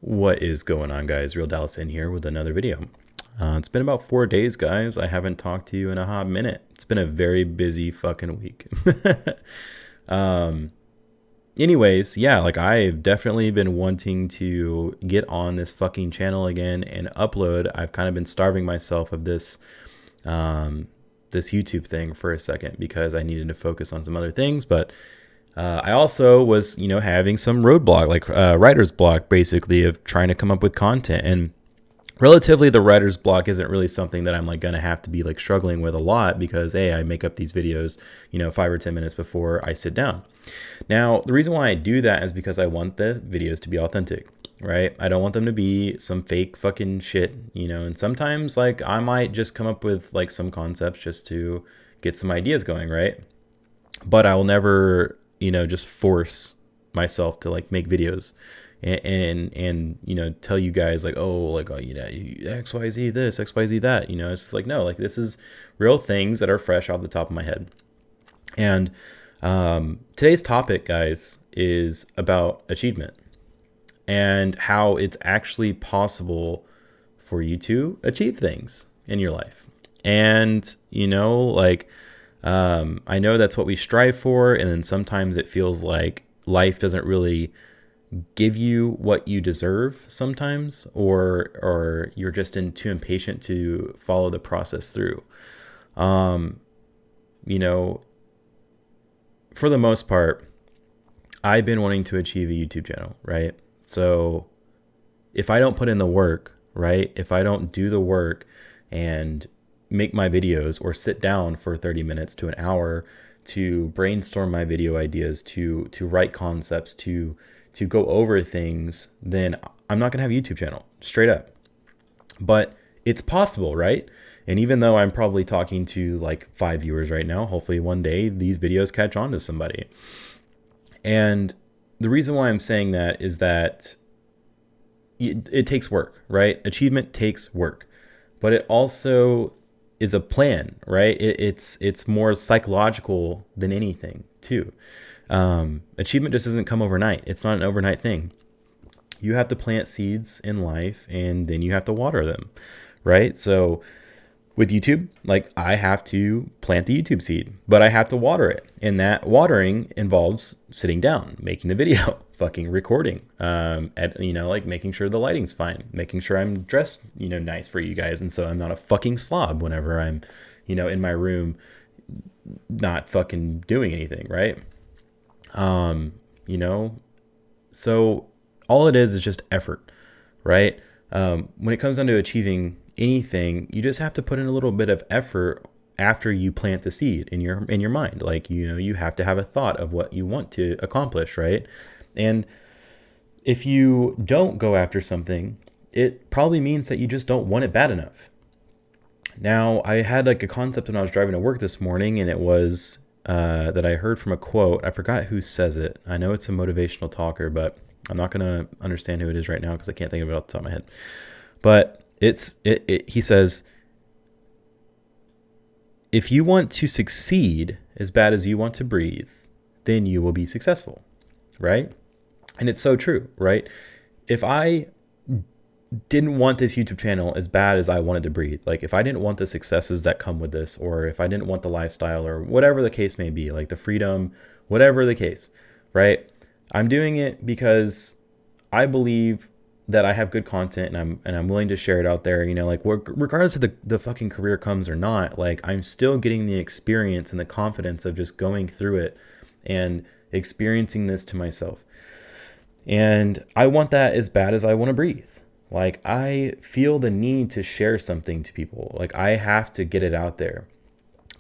What is going on, guys? RealDallasN here with another video. It's been about 4 days, guys. I haven't talked to you in a hot minute. It's been a very busy fucking week. um, Anyways, yeah, like I've definitely been wanting to get on this fucking channel again and upload. I've kind of been starving myself of this YouTube thing for a second because I needed to focus on some other things, but I also was, having some roadblock, like writer's block, basically, of trying to come up with content. And relatively, the writer's block isn't really something that I'm like gonna have to be like struggling with a lot because I make up these videos, 5 or 10 minutes before I sit down. Now, the reason why I do that is because I want the videos to be authentic, right? I don't want them to be some fake fucking shit, And sometimes, like, I might just come up with like some concepts just to get some ideas going, right? But I will never just force myself to like make videos and tell you guys like, XYZ this, XYZ that. It's just like, no, like, this is real things that are fresh off the top of my head. And today's topic, guys, is about achievement and how it's actually possible for you to achieve things in your life. And I know that's what we strive for, and then sometimes it feels like life doesn't really give you what you deserve sometimes, or you're just too impatient to follow the process through. Um, you know, for the most part, I've been wanting to achieve a YouTube channel, right? So if I don't put in the work, right? If I don't do the work and make my videos or sit down for 30 minutes to an hour to brainstorm my video ideas, to write concepts, to go over things, then I'm not gonna have a YouTube channel, straight up. But it's possible, right? And even though I'm probably talking to like 5 viewers right now, hopefully one day these videos catch on to somebody. And the reason why I'm saying that is that it takes work, right? Achievement takes work, but it also is a plan, right? It's more psychological than anything too. Achievement just doesn't come overnight. It's not an overnight thing. You have to plant seeds in life and then you have to water them, right? So with YouTube, like, I have to plant the YouTube seed, but I have to water it. And that watering involves sitting down, making the video, fucking recording, like making sure the lighting's fine, making sure I'm dressed, nice for you guys. And so I'm not a fucking slob whenever I'm, in my room, not fucking doing anything, right? Um, you know, so all it is just effort, right? When it comes down to achieving anything, you just have to put in a little bit of effort after you plant the seed in your mind. Like, you have to have a thought of what you want to accomplish, right? And if you don't go after something, it probably means that you just don't want it bad enough. Now, I had like a concept when I was driving to work this morning, and it was that I heard from a quote. I forgot who says it. I know it's a motivational talker, but I'm not going to understand who it is right now because I can't think of it off the top of my head. But he says, if you want to succeed as bad as you want to breathe, then you will be successful, right? And it's so true, right? If I didn't want this YouTube channel as bad as I wanted to breathe, like if I didn't want the successes that come with this, or if I didn't want the lifestyle or whatever the case may be, like the freedom, whatever the case, right? I'm doing it because I believe that I have good content and I'm willing to share it out there, like regardless of the fucking career comes or not, like I'm still getting the experience and the confidence of just going through it and experiencing this to myself. And I want that as bad as I want to breathe. Like, I feel the need to share something to people. Like, I have to get it out there.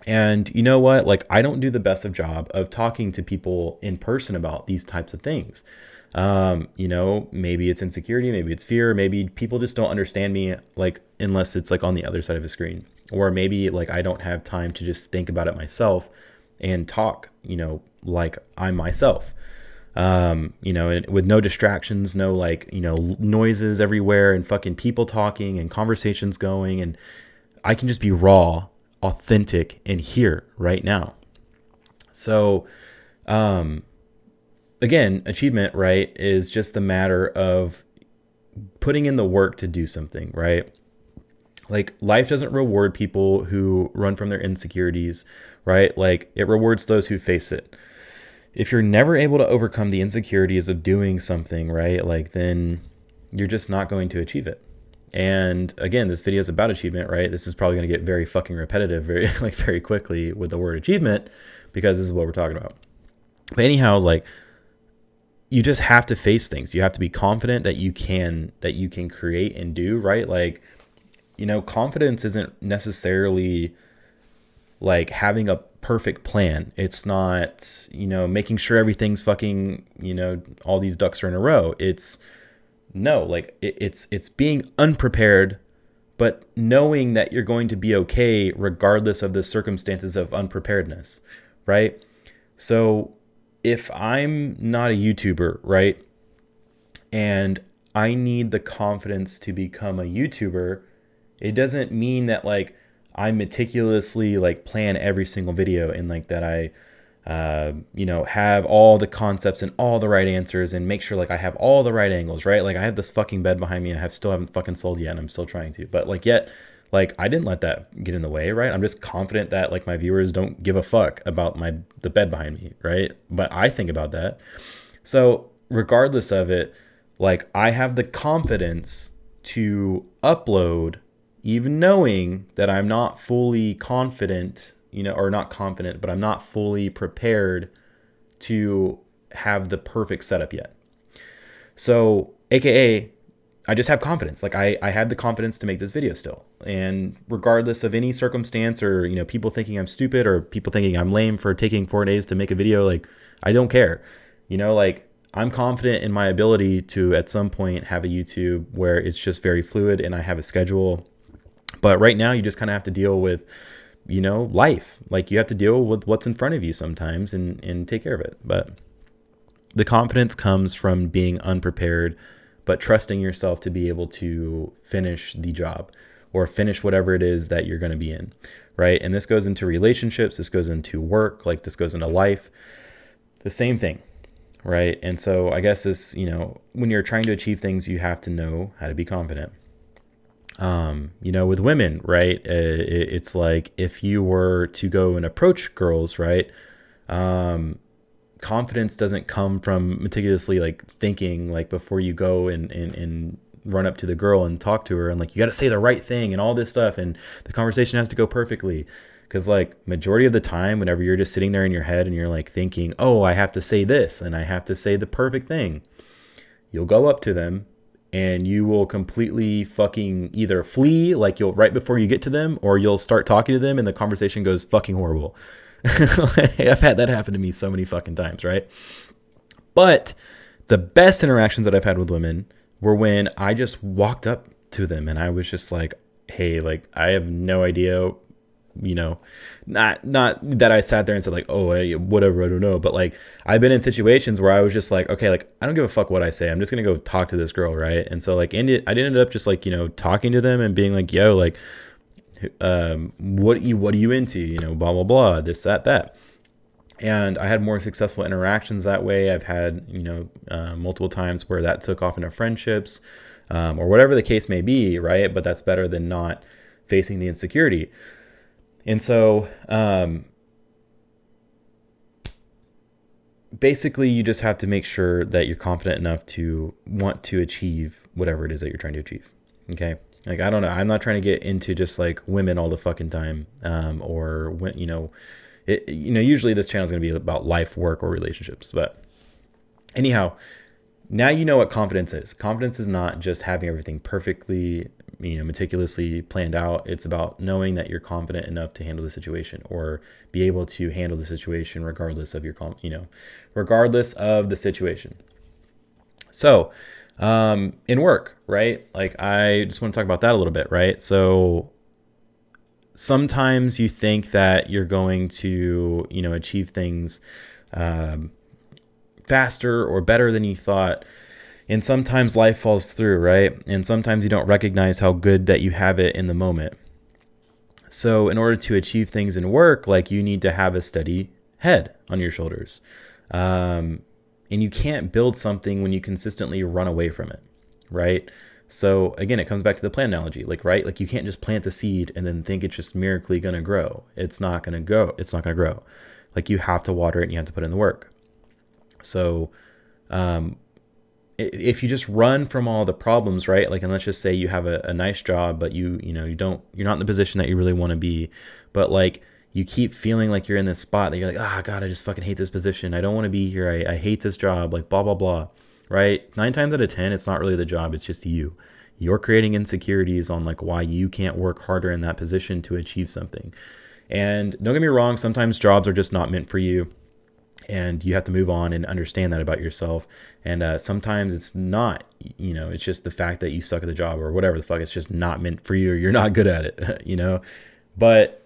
And you know what? Like, I don't do the best of job of talking to people in person about these types of things. Maybe it's insecurity, maybe it's fear, maybe people just don't understand me, like, unless it's like on the other side of a screen, or maybe like I don't have time to just think about it myself and talk, like I'm myself, and with no distractions, no noises everywhere and fucking people talking and conversations going, and I can just be raw, authentic, and here right now. So, again, achievement, right, is just the matter of putting in the work to do something, right? Like, life doesn't reward people who run from their insecurities, right? Like, it rewards those who face it. If you're never able to overcome the insecurities of doing something, right, like, then you're just not going to achieve it. And again, this video is about achievement, right? This is probably going to get very fucking repetitive very quickly with the word achievement, because this is what we're talking about. But anyhow, like, you just have to face things. You have to be confident that you can create and do, right? Like, confidence isn't necessarily like having a perfect plan. It's not, making sure everything's fucking, all these ducks are in a row. It's being unprepared, but knowing that you're going to be okay regardless of the circumstances of unpreparedness, right? So if I'm not a YouTuber, right, and I need the confidence to become a YouTuber, it doesn't mean that like I meticulously like plan every single video and like that I have all the concepts and all the right answers and make sure like I have all the right angles, right? Like, I have this fucking bed behind me. Still haven't fucking sold yet, and I'm still trying to. But like, yet, like, I didn't let that get in the way, right? I'm just confident that like my viewers don't give a fuck about the bed behind me, right? But I think about that. So regardless of it, like, I have the confidence to upload, even knowing that I'm not fully confident, or not confident, but I'm not fully prepared to have the perfect setup yet. So, AKA, I just have confidence. Like, I have the confidence to make this video still. And regardless of any circumstance, or, people thinking I'm stupid or people thinking I'm lame for taking 4 days to make a video, like, I don't care. Like, I'm confident in my ability to at some point have a YouTube where it's just very fluid and I have a schedule. But right now you just kind of have to deal with, life. Like, you have to deal with what's in front of you sometimes and take care of it. But the confidence comes from being unprepared, but trusting yourself to be able to finish the job or finish whatever it is that you're going to be in, right? And this goes into relationships. This goes into work. Like, this goes into life. The same thing, right? And so I guess this, when you're trying to achieve things, you have to know how to be confident. With women, right? It's like, if you were to go and approach girls, right? Confidence doesn't come from meticulously like thinking like before you go and run up to the girl and talk to her and like, you got to say the right thing and all this stuff. And the conversation has to go perfectly. Cause like, majority of the time, whenever you're just sitting there in your head and you're like thinking, oh, I have to say this and I have to say the perfect thing, you'll go up to them and you will completely fucking either flee, like you'll right before you get to them, or you'll start talking to them and the conversation goes fucking horrible. I've had that happen to me so many fucking times, right? But the best interactions that I've had with women were when I just walked up to them and I was just like, hey, like, I have no idea, not that I sat there and said like, oh, whatever, I don't know. But like, I've been in situations where I was just like, okay, like, I don't give a fuck what I say. I'm just going to go talk to this girl. Right. And so like, I ended up just like, talking to them and being like, yo, like, what are you into? Blah, blah, blah, this, that. And I had more successful interactions that way. I've had, multiple times where that took off into friendships, or whatever the case may be. Right. But that's better than not facing the insecurity. And so, basically you just have to make sure that you're confident enough to want to achieve whatever it is that you're trying to achieve. Okay. Like, I don't know. I'm not trying to get into just like women all the fucking time. Or when, usually this channel is going to be about life, work, or relationships. But anyhow, now you know what confidence is. Confidence is not just having everything perfectly, meticulously planned out. It's about knowing that you're confident enough to handle the situation or be able to handle the situation regardless of regardless of the situation. So, in work, right? Like, I just want to talk about that a little bit, right? So sometimes you think that you're going to, achieve things, faster or better than you thought. And sometimes life falls through, right? And sometimes you don't recognize how good that you have it in the moment. So in order to achieve things in work, like, you need to have a steady head on your shoulders. And you can't build something when you consistently run away from it, right? So again, it comes back to the plant analogy, like, right? Like you can't just plant the seed and then think it's just miraculously going to grow. It's not going to grow. It's not going to grow. Like you have to water it and you have to put in the work. So if you just run from all the problems, right? Like, and let's just say you have a nice job, but you're not in the position that you really want to be, but like you keep feeling like you're in this spot that you're like, ah, God, I just fucking hate this position. I don't want to be here. I hate this job, like blah, blah, blah. Right? 9 times out of 10, it's not really the job. It's just you. You're creating insecurities on like why you can't work harder in that position to achieve something. And don't get me wrong, sometimes jobs are just not meant for you. And you have to move on and understand that about yourself. And sometimes it's not, it's just the fact that you suck at the job or whatever the fuck. It's just not meant for you or you're not good at it, But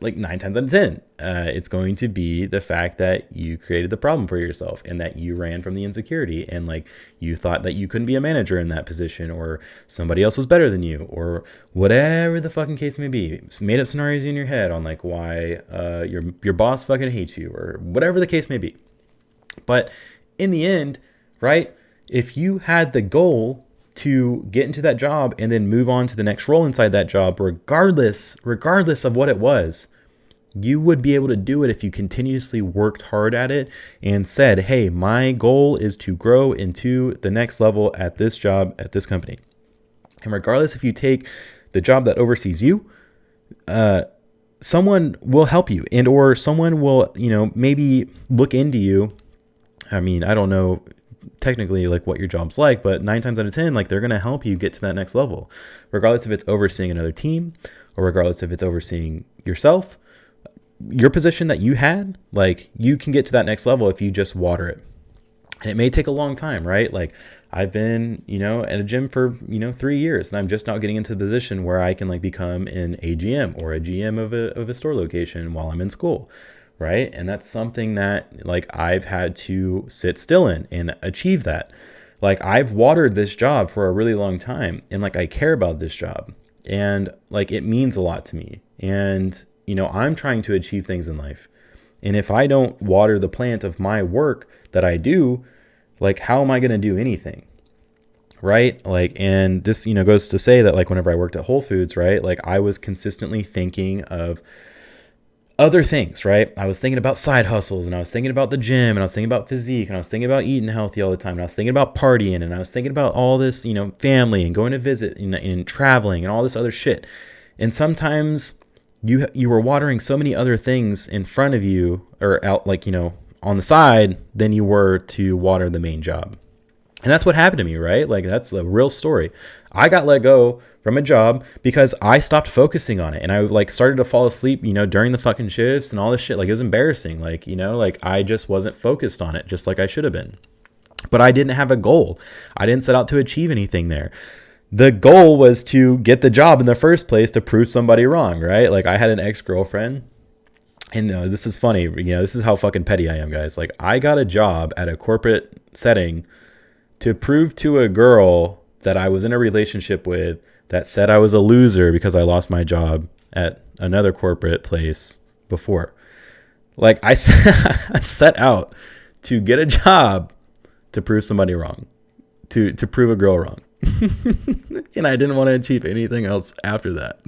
like 9 times out of 10, it's going to be the fact that you created the problem for yourself and that you ran from the insecurity and like you thought that you couldn't be a manager in that position or somebody else was better than you or whatever the fucking case may be. It's made up scenarios in your head on like why your boss fucking hates you or whatever the case may be. But in the end, right, if you had the goal to get into that job and then move on to the next role inside that job, regardless of what it was, you would be able to do it if you continuously worked hard at it and said, hey, my goal is to grow into the next level at this job, at this company. And regardless if you take the job that oversees you, someone will help you and or someone will, maybe look into you. I mean, I don't know technically like what your job's like, but 9 times out of 10, like they're going to help you get to that next level, regardless if it's overseeing another team or regardless if it's overseeing yourself, your position that you had, like you can get to that next level if you just water it. And it may take a long time, right? Like I've been, at a gym for, 3 years and I'm just now getting into the position where I can like become an AGM or a GM of a store location while I'm in school. Right. And that's something that like I've had to sit still in and achieve that. Like I've watered this job for a really long time and like I care about this job and like it means a lot to me. And, I'm trying to achieve things in life. And if I don't water the plant of my work that I do, like how am I going to do anything? Right. Like, and this, goes to say that like whenever I worked at Whole Foods, right, like I was consistently thinking of other things, right? I was thinking about side hustles and I was thinking about the gym and I was thinking about physique and I was thinking about eating healthy all the time. And I was thinking about partying and I was thinking about all this, family and going to visit and traveling and all this other shit. And sometimes you were watering so many other things in front of you or out like, on the side than you were to water the main job. And that's what happened to me, right? Like that's a real story. I got let go from a job because I stopped focusing on it and I like started to fall asleep, during the fucking shifts and all this shit. Like it was embarrassing. Like, like I just wasn't focused on it just like I should have been. But I didn't have a goal. I didn't set out to achieve anything there. The goal was to get the job in the first place to prove somebody wrong, right? Like I had an ex-girlfriend. And this is funny. This is how fucking petty I am, guys. Like I got a job at a corporate setting to prove to a girl that I was in a relationship with that said I was a loser because I lost my job at another corporate place before. Like I set out to get a job to prove somebody wrong, to prove a girl wrong. And I didn't want to achieve anything else after that.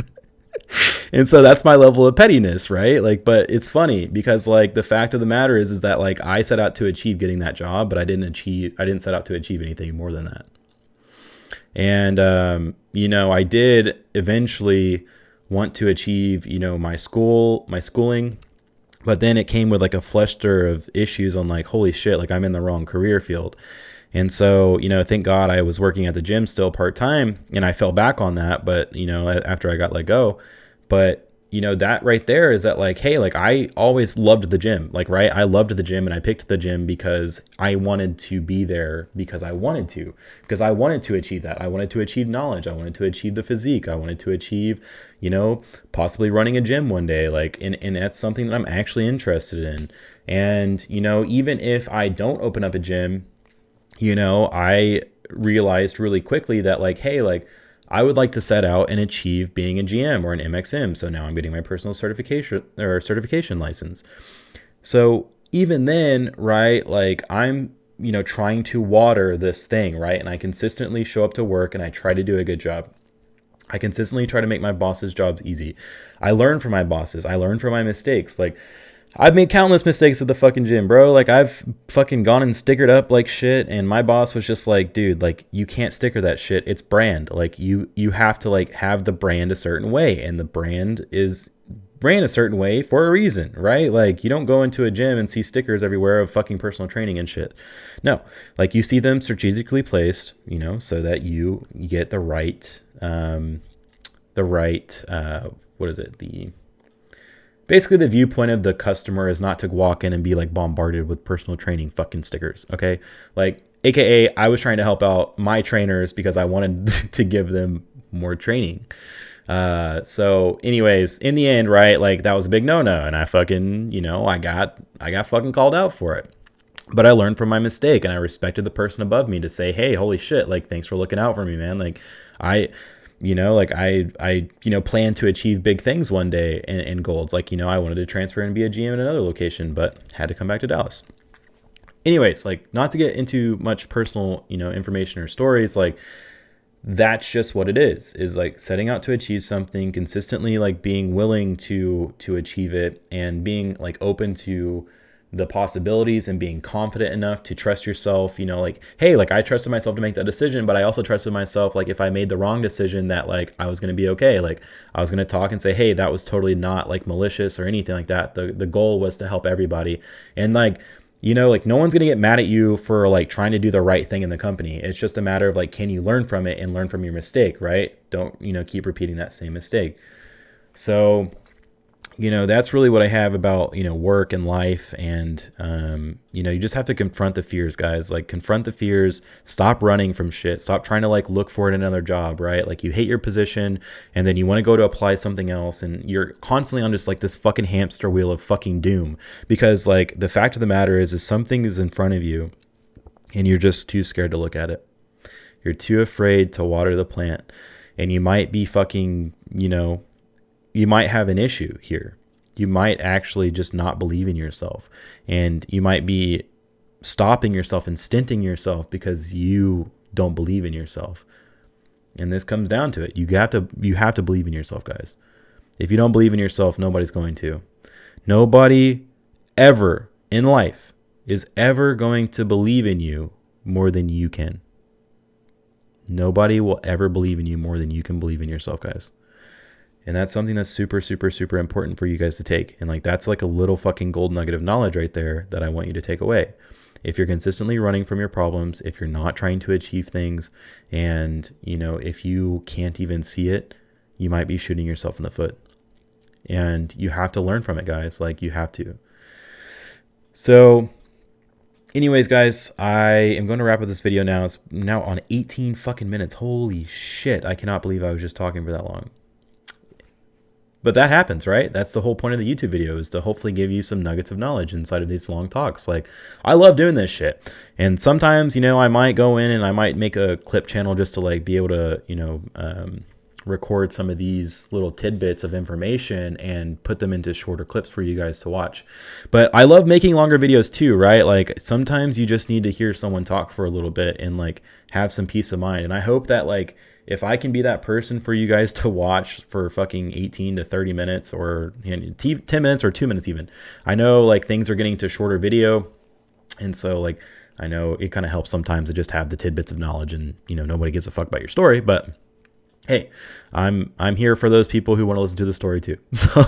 And so that's my level of pettiness, right? Like, but it's funny because like the fact of the matter is that like I set out to achieve getting that job, but I didn't set out to achieve anything more than that. And, I did eventually want to achieve, my schooling, but then it came with like a fluster of issues on like, holy shit, like I'm in the wrong career field. And so, thank God I was working at the gym still part-time and I fell back on that. But, after I got let go, but that right there is that like, hey, like I always loved the gym, like, right. I loved the gym and I picked the gym because I wanted to be there because I wanted to achieve that. I wanted to achieve knowledge. I wanted to achieve the physique. I wanted to achieve, possibly running a gym one day. Like, and that's something that I'm actually interested in. And, even if I don't open up a gym, I realized really quickly that like, hey, like I would like to set out and achieve being a GM or an MXM. So now I'm getting my personal certification license. So even then, right, like I'm trying to water this thing, right? And I consistently show up to work and I try to do a good job. I consistently try to make my boss's jobs easy. I learn from my bosses. I learn from my mistakes. Like, I've made countless mistakes at the fucking gym, bro. Like, I've fucking gone and stickered up like shit, and my boss was just like, dude, like, you can't sticker that shit. It's brand. Like, you have to like have the brand a certain way, and the brand is brand a certain way for a reason, right? Like, you don't go into a gym and see stickers everywhere of fucking personal training and shit. No, like, you see them strategically placed, so that you get the right, what is it? Basically the viewpoint of the customer is not to walk in and be like bombarded with personal training fucking stickers. Okay. Like, AKA I was trying to help out my trainers because I wanted to give them more training. So anyways, in the end, right, like, that was a big no-no, and I fucking, I got fucking called out for it. But I learned from my mistake, and I respected the person above me to say, hey, holy shit, like, thanks for looking out for me, man. Like, I plan to achieve big things one day in goals. Like, I wanted to transfer and be a GM in another location, but had to come back to Dallas. Anyways, like, not to get into much personal, information or stories, like, that's just what it is like setting out to achieve something consistently, like being willing to achieve it, and being like open to the possibilities, and being confident enough to trust yourself, like, hey, like, I trusted myself to make that decision, but I also trusted myself, like, if I made the wrong decision, that like I was going to be okay. Like, I was going to talk and say, hey, that was totally not like malicious or anything like that. The goal was to help everybody. And like, like, no one's going to get mad at you for like trying to do the right thing in the company. It's just a matter of like, can you learn from it and learn from your mistake, right? Don't, keep repeating that same mistake. So, that's really what I have about, work and life. And, you just have to confront the fears, guys. Like, confront the fears, stop running from shit, stop trying to like look for it in another job, right? Like, you hate your position and then you want to go to apply something else, and you're constantly on just like this fucking hamster wheel of fucking doom, because like the fact of the matter is something is in front of you and you're just too scared to look at it. You're too afraid to water the plant, and you might be fucking, you might have an issue here. You might actually just not believe in yourself, and you might be stopping yourself and stinting yourself because you don't believe in yourself. And this comes down to it. You have to believe in yourself, guys. If you don't believe in yourself, nobody's going to. Nobody ever in life is ever going to believe in you more than you can. Nobody will ever believe in you more than you can believe in yourself, guys. And that's something that's super, super, super important for you guys to take. And like, that's like a little fucking gold nugget of knowledge right there that I want you to take away. If you're consistently running from your problems, if you're not trying to achieve things, and, if you can't even see it, you might be shooting yourself in the foot. And you have to learn from it, guys. Like, you have to. So anyways, guys, I am going to wrap up this video now. It's now on 18 fucking minutes. Holy shit. I cannot believe I was just talking for that long. But that happens, right? That's the whole point of the YouTube video, is to hopefully give you some nuggets of knowledge inside of these long talks. Like, I love doing this shit. And sometimes, I might go in and I might make a clip channel just to like be able to, record some of these little tidbits of information and put them into shorter clips for you guys to watch. But I love making longer videos too, right? Like, sometimes you just need to hear someone talk for a little bit and like have some peace of mind. And I hope that like, if I can be that person for you guys to watch for fucking 18 to 30 minutes or 10 minutes or 2 minutes even. I know like things are getting to shorter video. And so like, I know it kind of helps sometimes to just have the tidbits of knowledge, and, nobody gives a fuck about your story. But hey, I'm here for those people who want to listen to the story too. So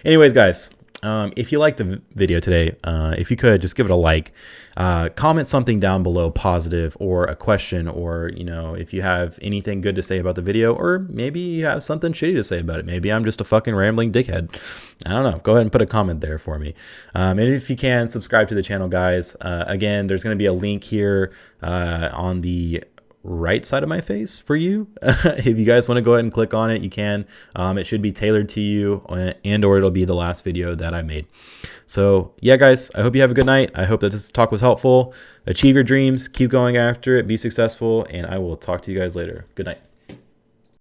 anyways, guys, if you liked the video today, if you could just give it a like, comment something down below, positive, or a question, or, if you have anything good to say about the video, or maybe you have something shitty to say about it. Maybe I'm just a fucking rambling dickhead. I don't know. Go ahead and put a comment there for me. And if you can, subscribe to the channel, guys. Again, there's going to be a link here on the right side of my face for you. If you guys want to go ahead and click on it, you can. It should be tailored to you, and or it'll be the last video that I made. So yeah, guys, I hope you have a good night. I hope that this talk was helpful. Achieve your dreams, keep going after it, be successful, and I will talk to you guys later. Good night.